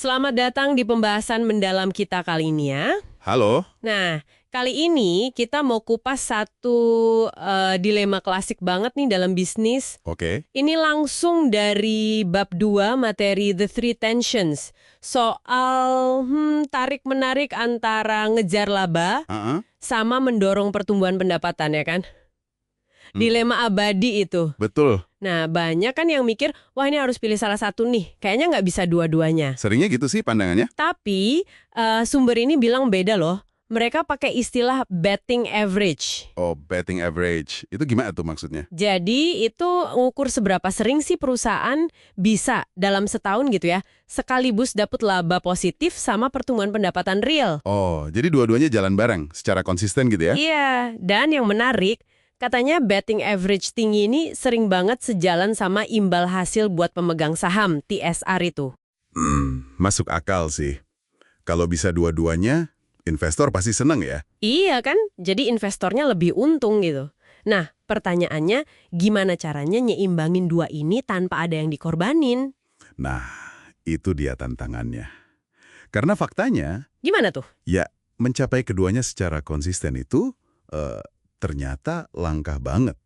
Selamat datang di pembahasan mendalam kita kali ini ya. Halo, Nah, kali ini kita mau kupas satu dilema klasik banget nih dalam bisnis. oke. Ini langsung dari bab 2 materi The Three Tensions. Soal tarik-menarik antara ngejar laba Heeh, sama mendorong pertumbuhan pendapatan ya kan? Dilema abadi itu. betul. Nah, banyak kan yang mikir, wah ini harus pilih salah satu nih. Kayaknya nggak bisa dua-duanya. Seringnya gitu sih pandangannya. Tapi sumber ini bilang beda loh. Mereka pakai istilah betting average. Oh, betting average. Itu gimana tuh maksudnya? Jadi itu ngukur seberapa sering sih perusahaan bisa dalam setahun gitu ya, sekaligus dapat laba positif sama pertumbuhan pendapatan real. Oh, jadi dua-duanya jalan bareng secara konsisten gitu ya? Iya, dan yang menarik, katanya betting average tinggi ini sering banget sejalan sama imbal hasil buat pemegang saham, TSR itu. Masuk akal sih. Kalau bisa dua-duanya, investor pasti seneng ya. Iya kan? Jadi investornya lebih untung gitu. Nah, pertanyaannya gimana caranya nyeimbangin dua ini tanpa ada yang dikorbanin? Nah, itu dia tantangannya. Karena faktanya, Gimana tuh? ya mencapai keduanya secara konsisten itu ternyata langka banget.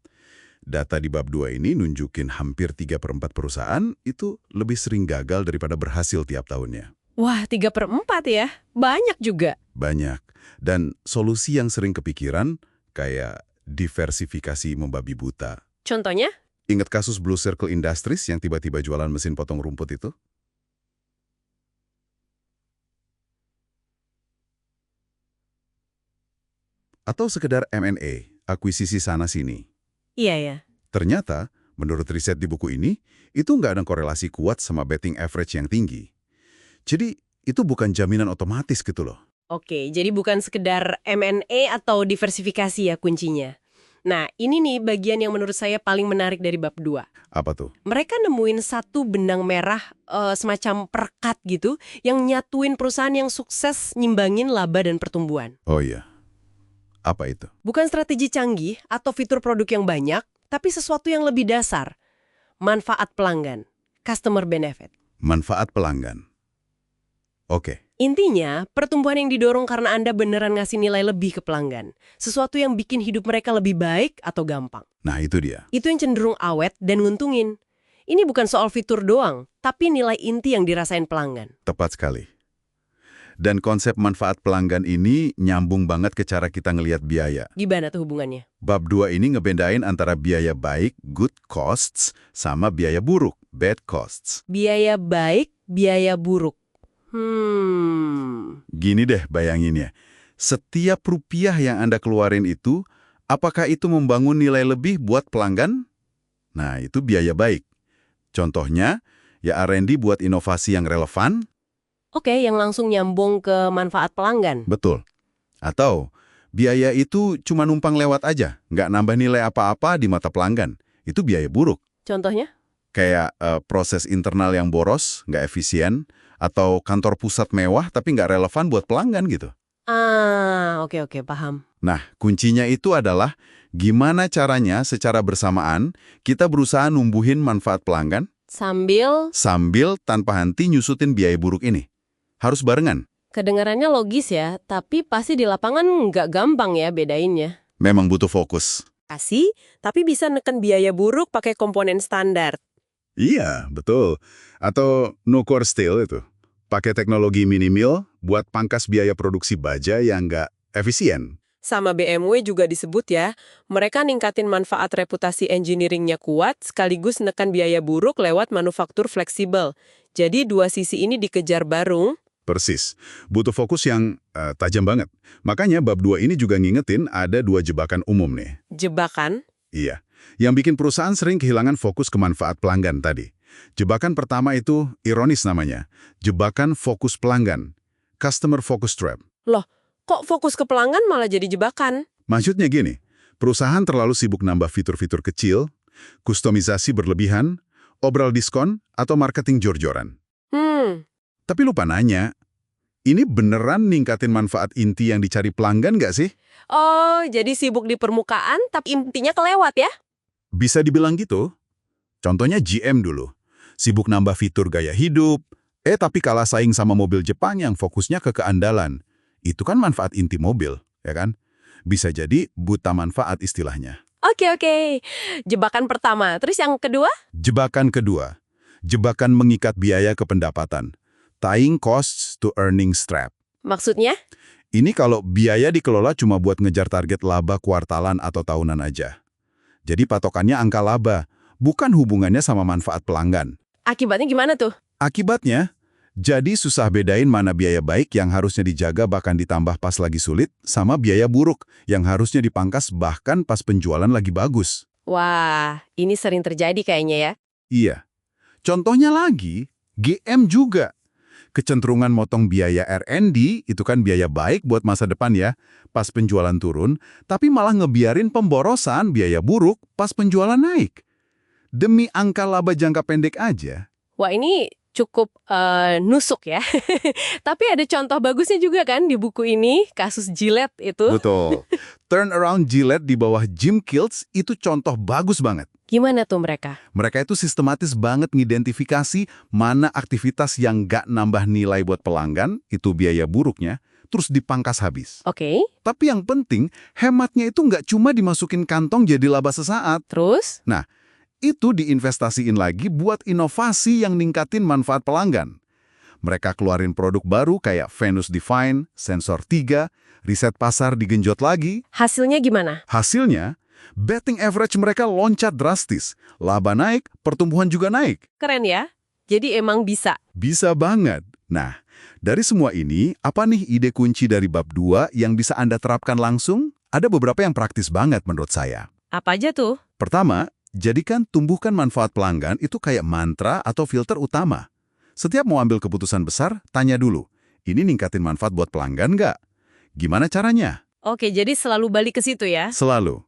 Data di bab 2 ini nunjukin hampir 3/4 perusahaan itu lebih sering gagal daripada berhasil tiap tahunnya. Wah, 3/4 ya? Banyak juga. Banyak. Dan solusi yang sering kepikiran kayak diversifikasi membabi buta. Contohnya? Ingat kasus Blue Circle Industries yang tiba-tiba jualan mesin potong rumput itu? Atau sekedar M&A, akuisisi sana-sini. Iya ya. Ternyata, menurut riset di buku ini, itu nggak ada korelasi kuat sama betting average yang tinggi. Jadi, itu bukan jaminan otomatis gitu loh. Oke, jadi bukan sekedar M&A atau diversifikasi ya kuncinya. Nah, ini nih bagian yang menurut saya paling menarik dari bab 2. Apa tuh? Mereka nemuin satu benang merah semacam perekat gitu yang nyatuin perusahaan yang sukses nyimbangin laba dan pertumbuhan. Oh iya. Apa itu? Bukan strategi canggih atau fitur produk yang banyak, tapi sesuatu yang lebih dasar. Manfaat pelanggan, customer benefit. Manfaat pelanggan. Oke. Intinya, pertumbuhan yang didorong karena Anda beneran ngasih nilai lebih ke pelanggan. Sesuatu yang bikin hidup mereka lebih baik atau gampang. Nah, itu dia. Itu yang cenderung awet dan nguntungin. Ini bukan soal fitur doang, tapi nilai inti yang dirasain pelanggan. Tepat sekali. Dan konsep manfaat pelanggan ini nyambung banget ke cara kita ngelihat biaya. Gimana tuh hubungannya? Bab 2 ini ngebedain antara biaya baik, good costs, sama biaya buruk, bad costs. Biaya baik, biaya buruk. Gini deh bayanginnya. Setiap rupiah yang Anda keluarin itu, apakah itu membangun nilai lebih buat pelanggan? Nah, itu biaya baik. Contohnya, ya R&D buat inovasi yang relevan. Oke, yang langsung nyambung ke manfaat pelanggan. Betul. Atau, biaya itu cuma numpang lewat aja, nggak nambah nilai apa-apa di mata pelanggan. Itu biaya buruk. Contohnya? Kayak proses internal yang boros, nggak efisien, atau kantor pusat mewah tapi nggak relevan buat pelanggan gitu. Oke, paham. Nah, kuncinya itu adalah gimana caranya secara bersamaan kita berusaha numbuhin manfaat pelanggan sambil tanpa henti nyusutin biaya buruk ini. Harus barengan. Kedengarannya logis ya, tapi pasti di lapangan nggak gampang ya bedainnya. Memang butuh fokus. Tapi bisa neken biaya buruk pakai komponen standar. Iya, betul. Atau no core steel itu. Pakai teknologi mini-mill buat pangkas biaya produksi baja yang nggak efisien. Sama BMW juga disebut ya, mereka ningkatin manfaat reputasi engineering-nya kuat sekaligus nekan biaya buruk lewat manufaktur fleksibel. Jadi dua sisi ini dikejar bareng. Persis. Butuh fokus yang tajam banget. Makanya bab 2 ini juga ngingetin ada 2 jebakan umum nih. Jebakan? Iya. Yang bikin perusahaan sering kehilangan fokus ke manfaat pelanggan tadi. Jebakan pertama itu ironis namanya. Jebakan fokus pelanggan. Customer focus trap. Loh, kok fokus ke pelanggan malah jadi jebakan? Maksudnya gini, perusahaan terlalu sibuk nambah fitur-fitur kecil, kustomisasi berlebihan, obral diskon, atau marketing jor-joran. Tapi lupa nanya, ini beneran ningkatin manfaat inti yang dicari pelanggan nggak sih? Oh, jadi sibuk di permukaan tapi intinya kelewat ya? Bisa dibilang gitu. Contohnya GM dulu. Sibuk nambah fitur gaya hidup, Tapi kalah saing sama mobil Jepang yang fokusnya ke keandalan. Itu kan manfaat inti mobil, ya kan? Bisa jadi buta manfaat istilahnya. Oke. Jebakan pertama. Terus yang kedua? Jebakan kedua. Jebakan mengikat biaya ke pendapatan. Tying costs to earnings trap. Maksudnya? Ini kalau biaya dikelola cuma buat ngejar target laba kuartalan atau tahunan aja. Jadi patokannya angka laba, bukan hubungannya sama manfaat pelanggan. Akibatnya gimana tuh? Akibatnya, jadi susah bedain mana biaya baik yang harusnya dijaga bahkan ditambah pas lagi sulit, sama biaya buruk yang harusnya dipangkas bahkan pas penjualan lagi bagus. Wah, ini sering terjadi kayaknya ya. Iya. Contohnya lagi, GM juga. Kecenderungan motong biaya R&D itu kan biaya baik buat masa depan ya, pas penjualan turun, tapi malah ngebiarin pemborosan biaya buruk pas penjualan naik. Demi angka laba jangka pendek aja. Wah, ini cukup nusuk ya. Tapi ada contoh bagusnya juga kan di buku ini, kasus Gillette itu. Betul. Turnaround Gillette di bawah Jim Kilts itu contoh bagus banget. Gimana tuh mereka? Mereka itu sistematis banget ngidentifikasi mana aktivitas yang nggak nambah nilai buat pelanggan, itu biaya buruknya, terus dipangkas habis. Oke. Tapi yang penting, hematnya itu nggak cuma dimasukin kantong jadi laba sesaat. Terus? Nah, itu diinvestasiin lagi buat inovasi yang ningkatin manfaat pelanggan. Mereka keluarin produk baru kayak Venus Define, Sensor 3, riset pasar digenjot lagi. Hasilnya gimana? Hasilnya, betting average mereka loncat drastis. Laba naik, pertumbuhan juga naik. Keren ya. Jadi emang bisa. Bisa banget. Nah, dari semua ini, apa nih ide kunci dari bab 2 yang bisa Anda terapkan langsung? Ada beberapa yang praktis banget menurut saya. Apa aja tuh? Pertama, jadikan tumbuhkan manfaat pelanggan itu kayak mantra atau filter utama. Setiap mau ambil keputusan besar, tanya dulu, ini ningkatin manfaat buat pelanggan nggak? Gimana caranya? Oke, jadi selalu balik ke situ ya. Selalu.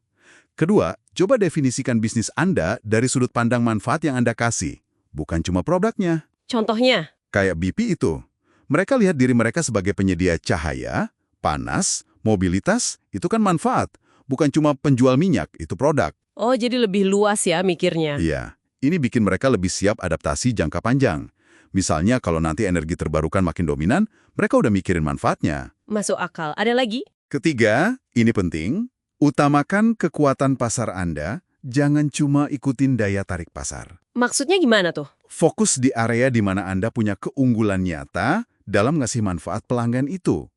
Kedua, coba definisikan bisnis Anda dari sudut pandang manfaat yang Anda kasih, bukan cuma produknya. Contohnya? Kayak BP itu. Mereka lihat diri mereka sebagai penyedia cahaya, panas, mobilitas, itu kan manfaat. Bukan cuma penjual minyak, itu produk. Oh, jadi lebih luas ya mikirnya. Iya, ini bikin mereka lebih siap adaptasi jangka panjang. Misalnya kalau nanti energi terbarukan makin dominan, mereka udah mikirin manfaatnya. Masuk akal. Ada lagi? Ketiga, ini penting, utamakan kekuatan pasar Anda, jangan cuma ikutin daya tarik pasar. Maksudnya gimana tuh? Fokus di area di mana Anda punya keunggulan nyata dalam ngasih manfaat pelanggan itu.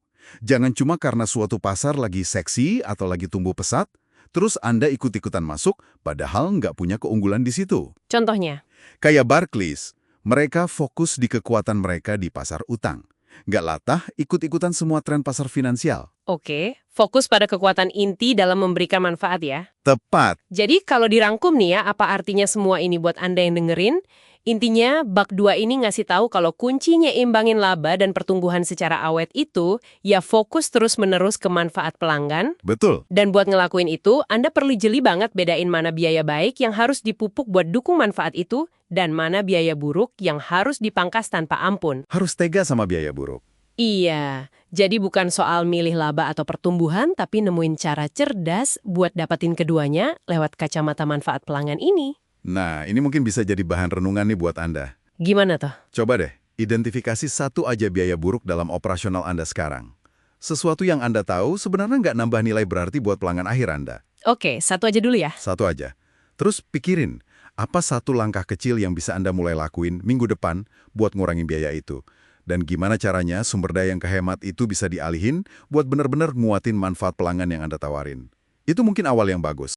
Jangan cuma karena suatu pasar lagi seksi atau lagi tumbuh pesat, terus Anda ikut-ikutan masuk, padahal nggak punya keunggulan di situ. Contohnya? Kayak Barclays, mereka fokus di kekuatan mereka di pasar utang. Nggak latah ikut-ikutan semua tren pasar finansial. Oke, fokus pada kekuatan inti dalam memberikan manfaat ya. Tepat. Jadi kalau dirangkum nih ya, apa artinya semua ini buat Anda yang dengerin? Intinya, bab 2 ini ngasih tahu kalau kuncinya imbangin laba dan pertumbuhan secara awet itu, ya fokus terus-menerus ke manfaat pelanggan. Betul. Dan buat ngelakuin itu, Anda perlu jeli banget bedain mana biaya baik yang harus dipupuk buat dukung manfaat itu, dan mana biaya buruk yang harus dipangkas tanpa ampun. Harus tega sama biaya buruk. Iya, jadi bukan soal milih laba atau pertumbuhan, tapi nemuin cara cerdas buat dapetin keduanya lewat kacamata manfaat pelanggan ini. Nah, ini mungkin bisa jadi bahan renungan nih buat Anda. Gimana tuh? Coba deh, identifikasi satu aja biaya buruk dalam operasional Anda sekarang. Sesuatu yang Anda tahu sebenarnya nggak nambah nilai berarti buat pelanggan akhir Anda. Oke, satu aja dulu ya. Satu aja. Terus pikirin, apa satu langkah kecil yang bisa Anda mulai lakuin minggu depan buat ngurangin biaya itu? Dan gimana caranya sumber daya yang kehemat itu bisa dialihin buat benar-benar nguatin manfaat pelanggan yang Anda tawarin? Itu mungkin awal yang bagus.